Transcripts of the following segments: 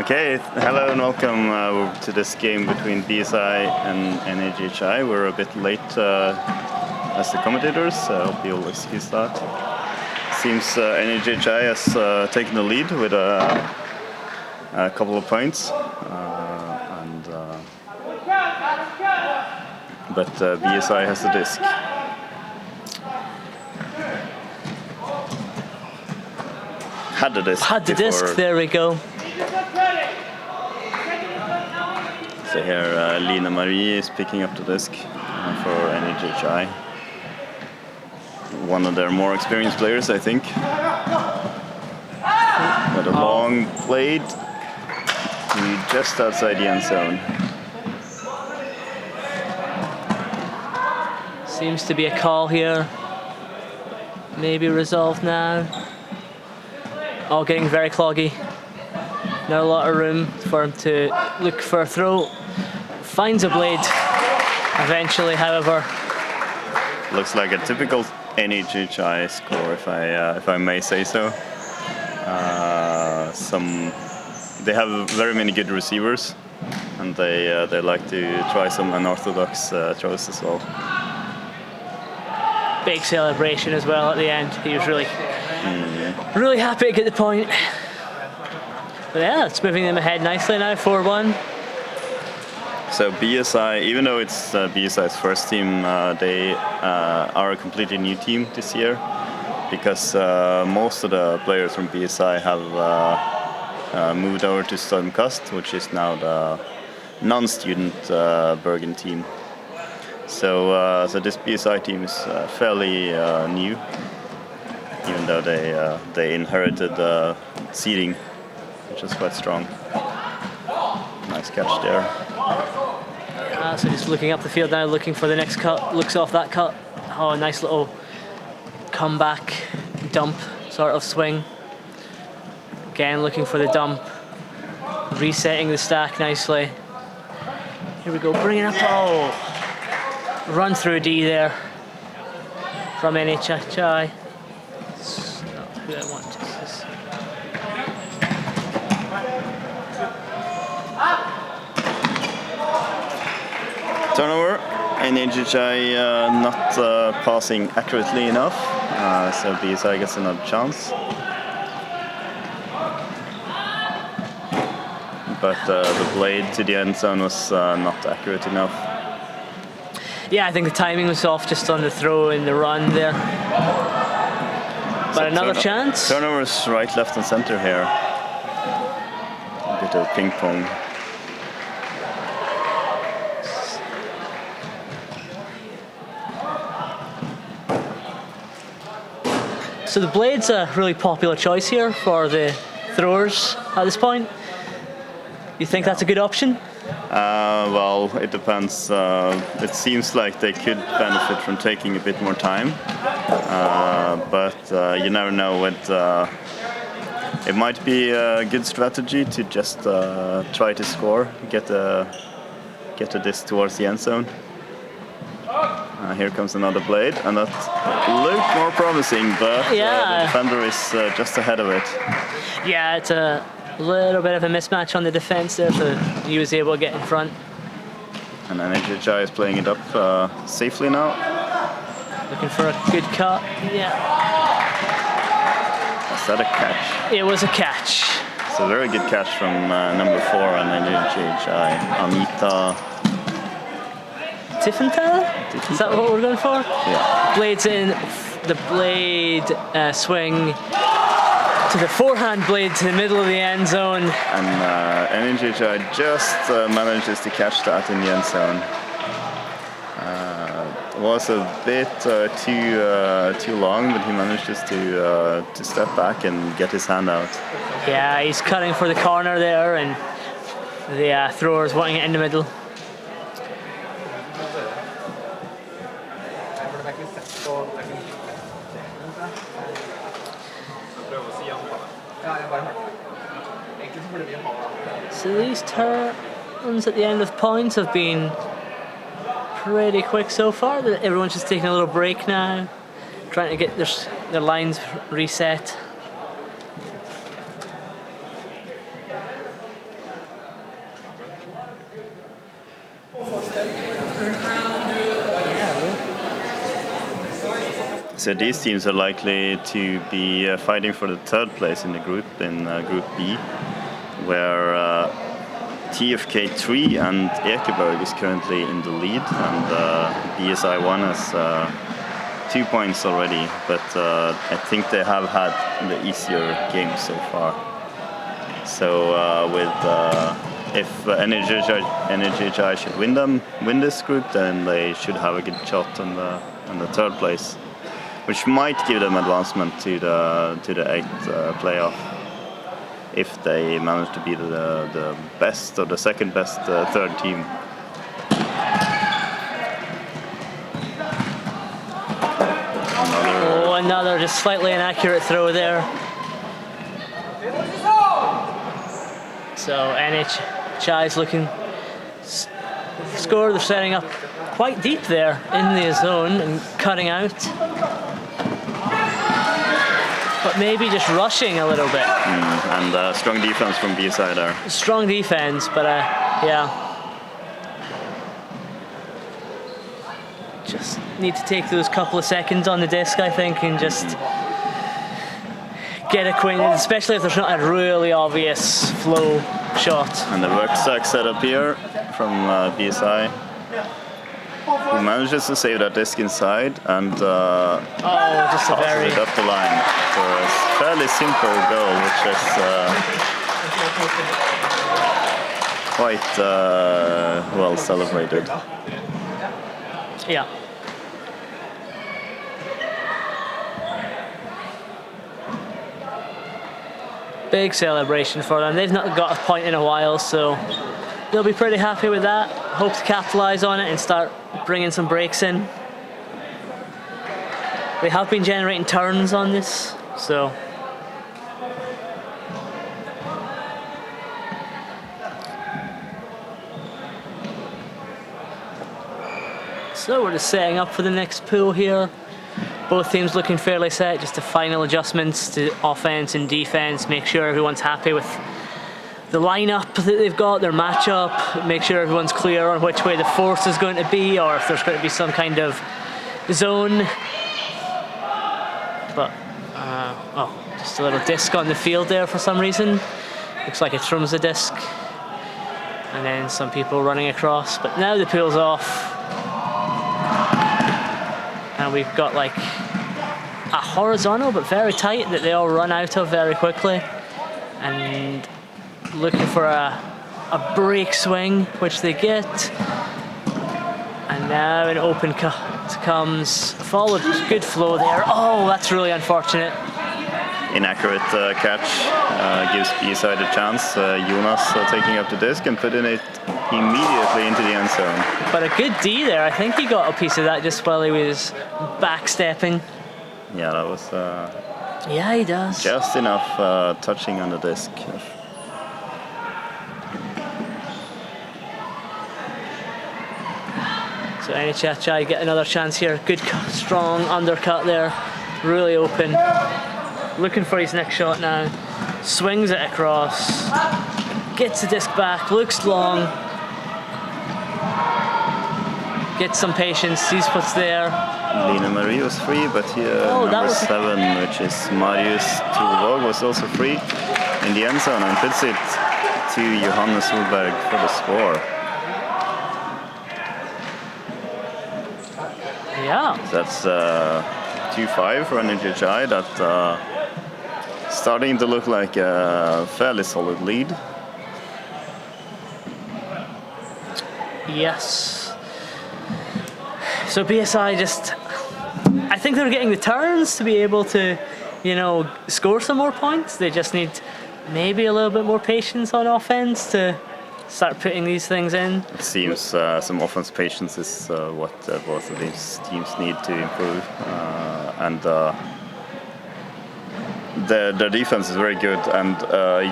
Okay, hello and welcome to this game between BSI and NHHI. We're a bit late as the commentators, so I hope you'll excuse that. Seems NHHI has taken the lead with a couple of points, but BSI has the disc. Had the disc. There we go. So here Lina Marie is picking up the disc for NHHI. One of their more experienced players, I think. With a long blade just outside the end zone. Seems to be a call here. Maybe resolved now. Oh, getting very cloggy. Not a lot of room for him to look for a throw. Finds a blade eventually, however. Looks like a typical NHHI score, if I may say so. They have very many good receivers, and they like to try some unorthodox throws as well. Big celebration as well at the end. He was really happy to get the point. But yeah, it's moving them ahead nicely now, 4-1. So BSI, even though it's BSI's first team, they are a completely new team this year, because most of the players from BSI have moved over to Plastkast, which is now the non-student Bergen team. So this BSI team is fairly new, even though they inherited seeding, which is quite strong. Nice catch there. So just looking up the field now, looking for the next cut. Looks off that cut. Oh, nice little comeback dump sort of swing. Again, looking for the dump. Resetting the stack nicely. Here we go, bringing up. Oh, run through D there from NHHI. That's not who I want. Turnover, NHHI not passing accurately enough, so BSI gets another chance. But the blade to the end zone was not accurate enough. Yeah, I think the timing was off just on the throw and the run there. But so another chance. Turnovers right, left and center here. A bit of ping pong. So the blade's a really popular choice here for the throwers at this point. You think that's a good option? Well, it depends. It seems like they could benefit from taking a bit more time, but you never know. It might be a good strategy to just try to score, get the disc towards the end zone. Here comes another blade, and that looked more promising, but the defender is just ahead of it. Yeah, it's a little bit of a mismatch on the defense there, so he was able to get in front. And NHHI is playing it up safely now. Looking for a good cut. Yeah. Is that a catch? It was a catch. It's a very good catch from number 4 on NHHI, Anita. Tiffenthal? Is that what we're going for? Yeah. Blades in, the blade swing to the forehand blade to the middle of the end zone. And NHHI just manages to catch that in the end zone. It was a bit too long, but he manages to step back and get his hand out. Yeah, he's cutting for the corner there, and the thrower's wanting it in the middle. So these turns at the end of points have been pretty quick so far. Everyone's just taking a little break now, trying to get their lines reset. So these teams are likely to be fighting for the third place in the group, in Group B, where TFK 3 and Ekeberg is currently in the lead, and BSI 1 has 2 points already, but I think they have had the easier games so far. So if NHHI should win this group, then they should have a good shot on the third place, which might give them advancement to the 8th playoff if they manage to be the best or the second best third team. Another just slightly inaccurate throw there. So NHHI is looking score. They're setting up quite deep there in the zone and cutting out, but maybe just rushing a little bit. And strong defense from BSI there. Strong defense, but yeah. Just need to take those couple of seconds on the disc, I think, and just get acquainted, especially if there's not a really obvious flow shot. And the rucksack set up here from BSI, who manages to save that disc inside and just a very it up the line for a fairly simple goal, which is quite well celebrated. Yeah. Big celebration for them. They've not got a point in a while, so they'll be pretty happy with that. Hope to capitalize on it and start bringing some breaks in. They have been generating turns on this, so. So we're just setting up for the next pool here. Both teams looking fairly set, just the final adjustments to offense and defense, make sure everyone's happy with the lineup that they've got, their matchup, make sure everyone's clear on which way the force is going to be or if there's going to be some kind of zone. But, just a little disc on the field there for some reason. Looks like it trims the disc. And then some people running across, but now the pool's off. And we've got like a horizontal but very tight that they all run out of very quickly. And looking for a break swing, which they get. And now an open cut comes, followed, good flow there. Oh, that's really unfortunate. Inaccurate catch gives BSI the chance. Jonas taking up the disc and putting it immediately into the end zone. But a good D there. I think he got a piece of that just while he was backstepping. Yeah, that was yeah, he does. Just enough touching on the disc. So NHHI get another chance here. Good, strong undercut there. Really open. Looking for his next shot now. Swings it across. Gets the disc back. Looks long. Gets some patience. Sees what's there. Lina Marie was free, but here number 7, which is Marius Thorshaug, was also free in the end zone and puts it to Johannes Solberg for the score. Yeah. So that's 2-5 for NHHI. That starting to look like a fairly solid lead. Yes. So BSI just, I think they're getting the turns to be able to, score some more points. They just need maybe a little bit more patience on offense to start putting these things in. It seems some offense patience is what both of these teams need to improve. And their defense is very good, and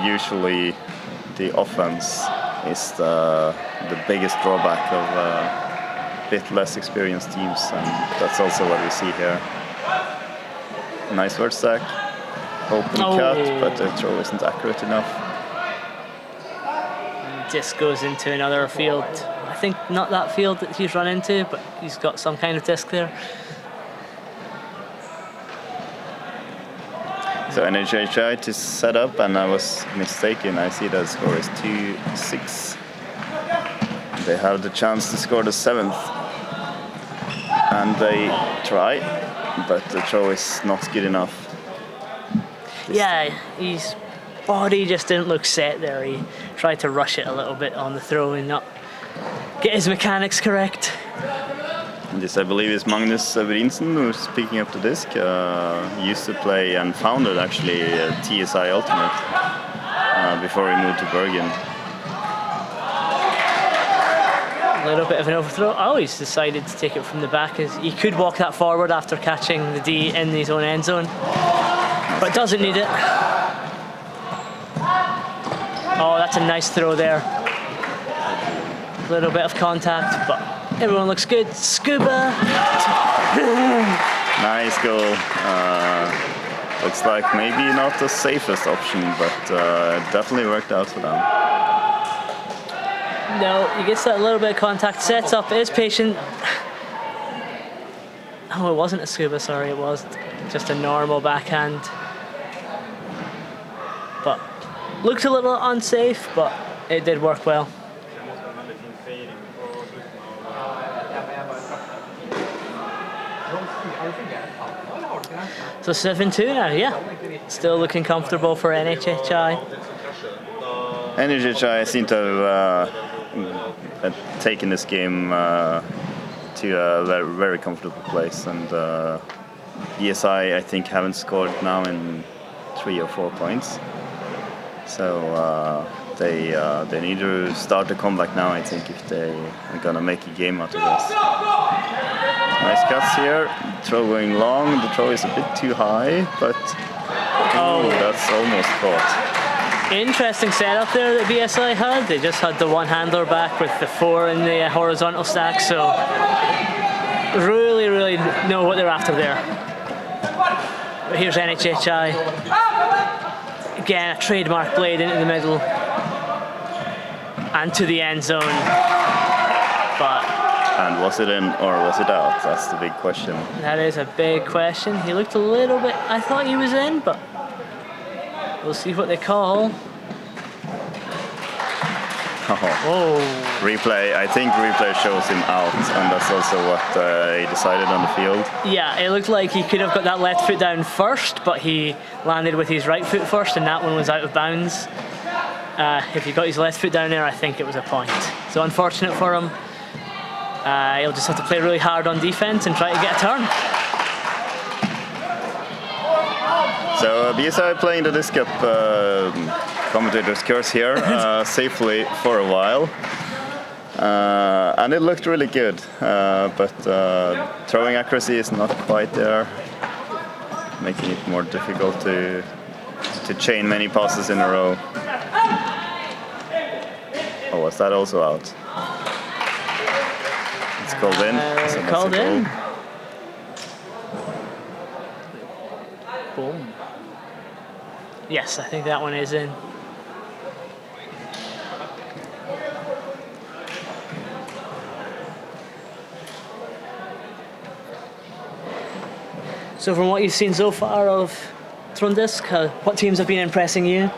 usually the offense is the biggest drawback of a bit less experienced teams, and that's also what we see here. Nice word stack, open cut, but the throw isn't accurate enough. Disc goes into another field. I think not that field that he's run into, but he's got some kind of disc there. So NHHI to set up, and I was mistaken. I see that score is 2-6. They have the chance to score the 7th. And they try, but the throw is not good enough. Yeah, his body just didn't look set there. He tried to rush it a little bit on the throw and not get his mechanics correct. And this, I believe, is Magnus who's picking up the disc. Used to play and founded actually TSI Ultimate before he moved to Bergen. A little bit of an overthrow. Oh, he's decided to take it from the back. As he could walk that forward after catching the D in his own end zone, but doesn't need it. Oh, that's a nice throw there. A little bit of contact, but everyone looks good. Scuba. Nice goal. Looks like maybe not the safest option, but it definitely worked out for them. No, he gets that little bit of contact, sets up, is patient. Oh, it wasn't a scuba, sorry, it was just a normal backhand. But looked a little unsafe, but it did work well. So 7-2 now, yeah. Still looking comfortable for NHHI. NHHI seem to have taken this game to a very, very comfortable place, and BSI I think haven't scored now in 3 or 4 points. So they need to start the comeback now, I think, if they are gonna make a game out of this. Nice cuts here. Throw going long. The throw is a bit too high, but that's almost caught. Interesting setup there that BSI had. They just had the one handler back with the 4 in the horizontal stack, so really, really know what they're after there. But here's NHHI. Again, a trademark blade into the middle and to the end zone. And was it in or was it out? That's the big question. That is a big question. He looked a little bit, I thought he was in, but we'll see what they call. Oh. Replay, I think replay shows him out, and that's also what he decided on the field. Yeah, it looked like he could have got that left foot down first, but he landed with his right foot first, and that one was out of bounds. If he got his left foot down there, I think it was a point. So unfortunate for him. He'll just have to play really hard on defense and try to get a turn. So BSI playing the disc up commentator's curse here safely for a while. And it looked really good, but throwing accuracy is not quite there, making it more difficult to chain many passes in a row. Oh, was that also out? It's called in. So called in. Boom. Yes, I think that one is in. So from what you've seen so far of Trøndisk, what teams have been impressing you,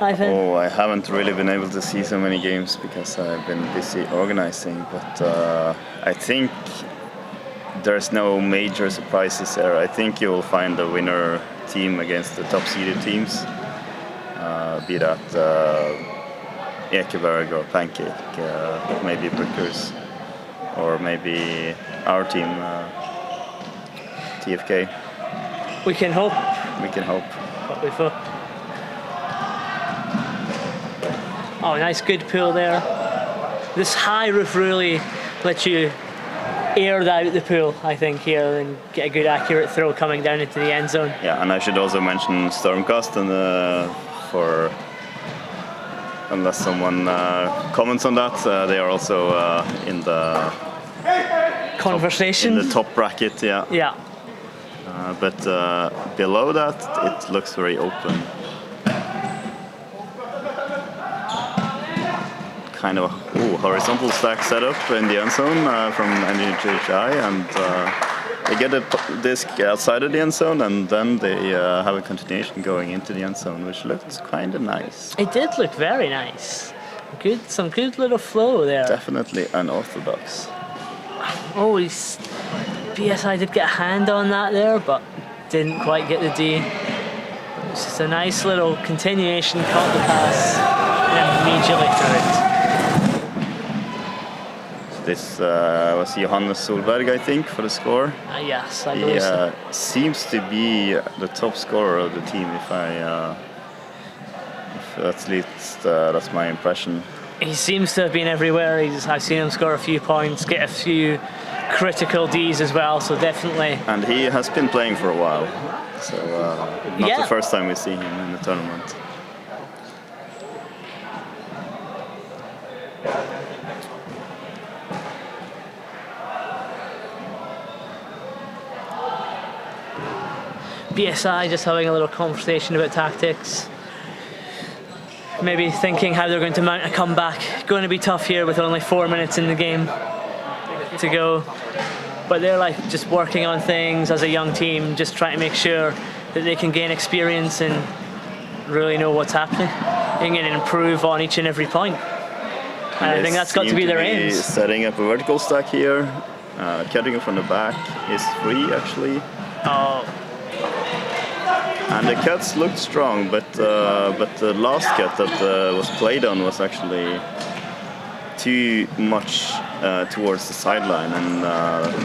Ivan? Oh, I haven't really been able to see so many games because I've been busy organizing, but I think there's no major surprises there. I think you'll find a winner team against the top seeded teams, be that Ekeberg or Pancake, maybe Brickers, or maybe our team, TFK. We can hope. We can hope. But we hope. Oh, nice, good pull there. This high roof really lets you air out the pool, I think, here and get a good accurate throw coming down into the end zone. Yeah, and I should also mention Stormcast, and for unless someone comments on that, they are also in the conversation. In the top bracket, yeah. Yeah. But below that, it looks very open. Kind of a horizontal stack setup in the end zone from NHHI, and They get a disc outside of the end zone, and then they have a continuation going into the end zone, which looked kind of nice. It did look very nice. Some good little flow there. Definitely unorthodox. Oh, BSI did get a hand on that there, but didn't quite get the D. It's just a nice little continuation, caught the pass, and immediately threw it. This was Johannes Solberg, I think, for the score. Yes, I believe so. He seems to be the top scorer of the team, if at least that's my impression. He seems to have been everywhere. I've seen him score a few points, get a few critical Ds as well, so definitely. And he has been playing for a while, so not the first time we see him in the tournament. BSI just having a little conversation about tactics. Maybe thinking how they're going to mount a comeback. Going to be tough here with only 4 minutes in the game to go. But they're like just working on things as a young team, just trying to make sure that they can gain experience and really know what's happening and improve on each and every point. And I think that's got to be their aim. Setting up a vertical stack here, cutting it from the back is free actually. Oh. And the cuts looked strong, but the last cut that was played on was actually too much towards the sideline, and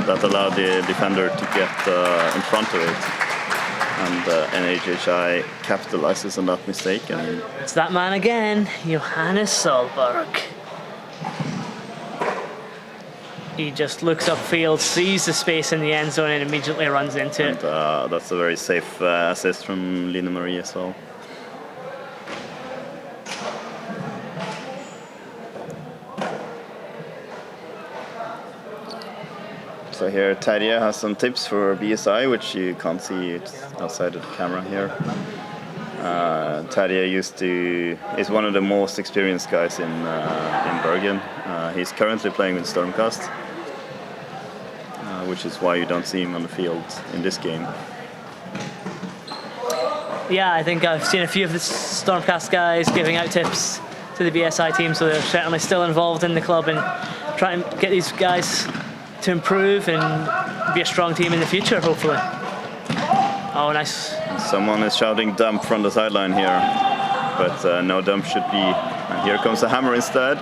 that allowed the defender to get in front of it. And NHHI capitalizes on that mistake. And it's that man again, Johannes Solberg. He just looks upfield, sees the space in the end zone, and immediately runs into it. That's a very safe assist from Line Marie as well. So here Terje has some tips for BSI, which you can't see outside of the camera here. Terje is one of the most experienced guys in Bergen. He's currently playing with Stormcast, which is why you don't see him on the field in this game. Yeah, I think I've seen a few of the Stormcast guys giving out tips to the BSI team, so they're certainly still involved in the club and trying to get these guys to improve and be a strong team in the future, hopefully. Oh, nice. Someone is shouting dump from the sideline here, but no dump should be. And here comes the hammer instead.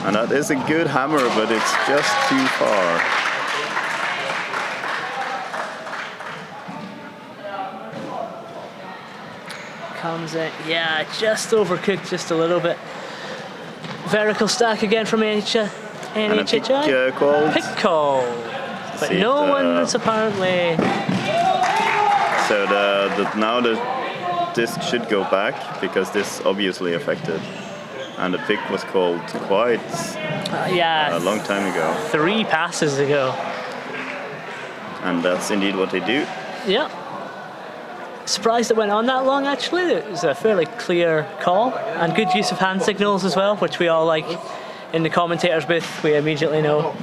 And that is a good hammer, but it's just too far. Comes in, yeah, just overcooked just a little bit. Vertical stack again from NHHI. And a pick called. Pick call. But no one's apparently. So now the disc should go back because this obviously affected. And the pick was called quite a long time ago. 3 passes ago. And that's indeed what they do. Yeah. Surprised it went on that long, actually. It was a fairly clear call. And good use of hand signals as well, which we all like. In the commentators booth, we immediately know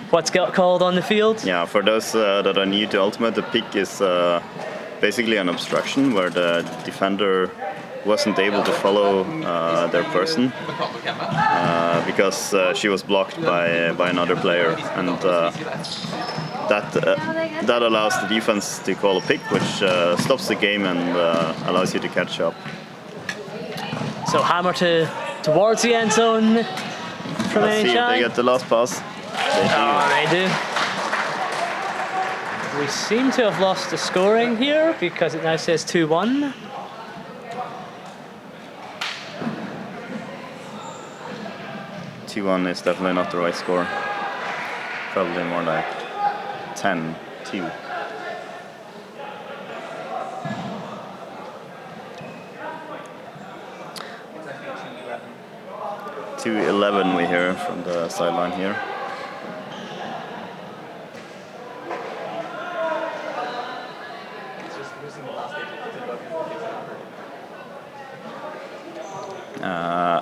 what's got called on the field. Yeah, for those that are new to Ultimate, the pick is basically an obstruction where the defender wasn't able to follow their person because she was blocked by another player, and that allows the defense to call a pick, which stops the game and allows you to catch up. So hammer towards the end zone from Let's see if they get the last pass. They do. We seem to have lost the scoring here because it now says 2-1. Is definitely not the right score. Probably more like 10-2. 2-11 we hear from the sideline here.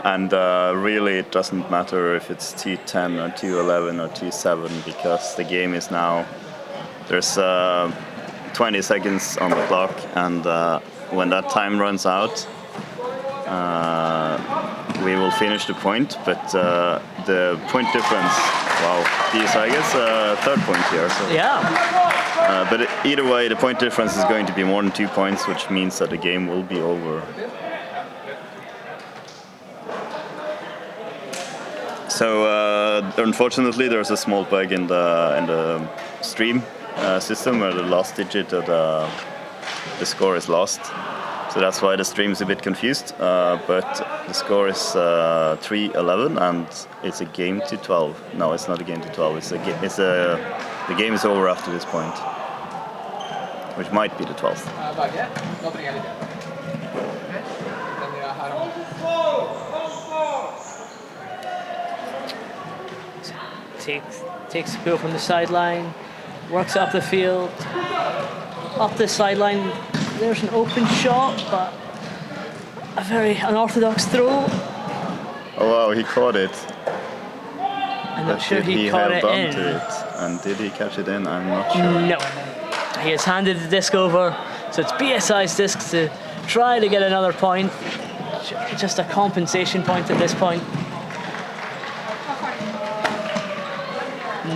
And really it doesn't matter if it's 2-10 or 2-11 or 2-7 because the game is now there's 20 seconds on the clock, and when that time runs out, we will finish the point, but the point difference, wow, BSI gets a third point here. So. Yeah. But either way, the point difference is going to be more than 2 points, which means that the game will be over. So unfortunately, there's a small bug in the stream system where the last digit of the score is lost. So that's why the stream is a bit confused. But the score is 3-11, and it's a game to 12. No, it's not a game to 12. The game is over after this point, which might be the 12th. Takes the ball from the sideline, works up the field, up the sideline. There's an open shot, but a very unorthodox throw. Oh wow, he caught it. I'm not sure he caught it in. And did he catch it in? I'm not sure. No. He has handed the disc over, so it's BSI's disc to try to get another point. Just a compensation point at this point.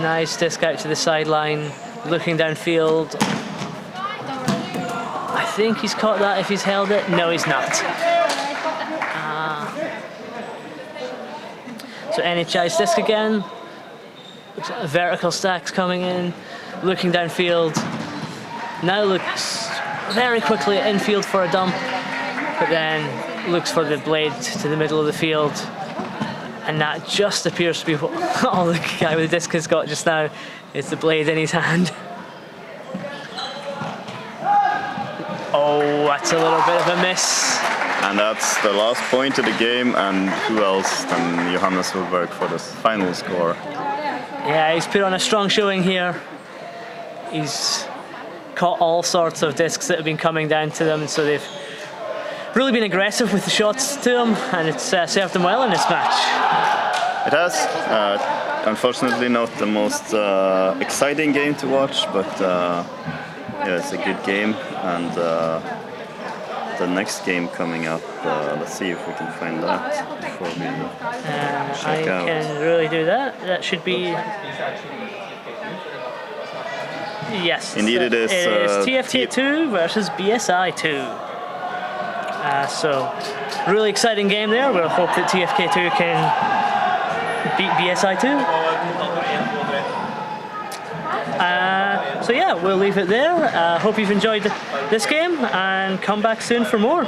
Nice disc out to the sideline, looking downfield. I think he's caught that if he's held it. No, he's not. So NHHI's disc again. Vertical stacks coming in, looking downfield. Now looks very quickly at infield for a dump, but then looks for the blade to the middle of the field. And that just appears to be what all the guy with the disc has got just now, is the blade in his hand. Oh, that's a little bit of a miss. And that's the last point of the game, and who else than Johannes Solberg for the final score. Yeah, he's put on a strong showing here. He's caught all sorts of discs that have been coming down to them, so they've really been aggressive with the shots to him, and it's served them well in this match. It has. Unfortunately, not the most exciting game to watch, but yeah, it's a good game. And the next game coming up, let's see if we can find that before we check out. I can really do that. That should be. Yes. Indeed, it is. It is TFK2 versus BSI 2. So, really exciting game there. We'll hope that TFK2 can beat BSI 2. So yeah, we'll leave it there. Hope you've enjoyed this game and come back soon for more.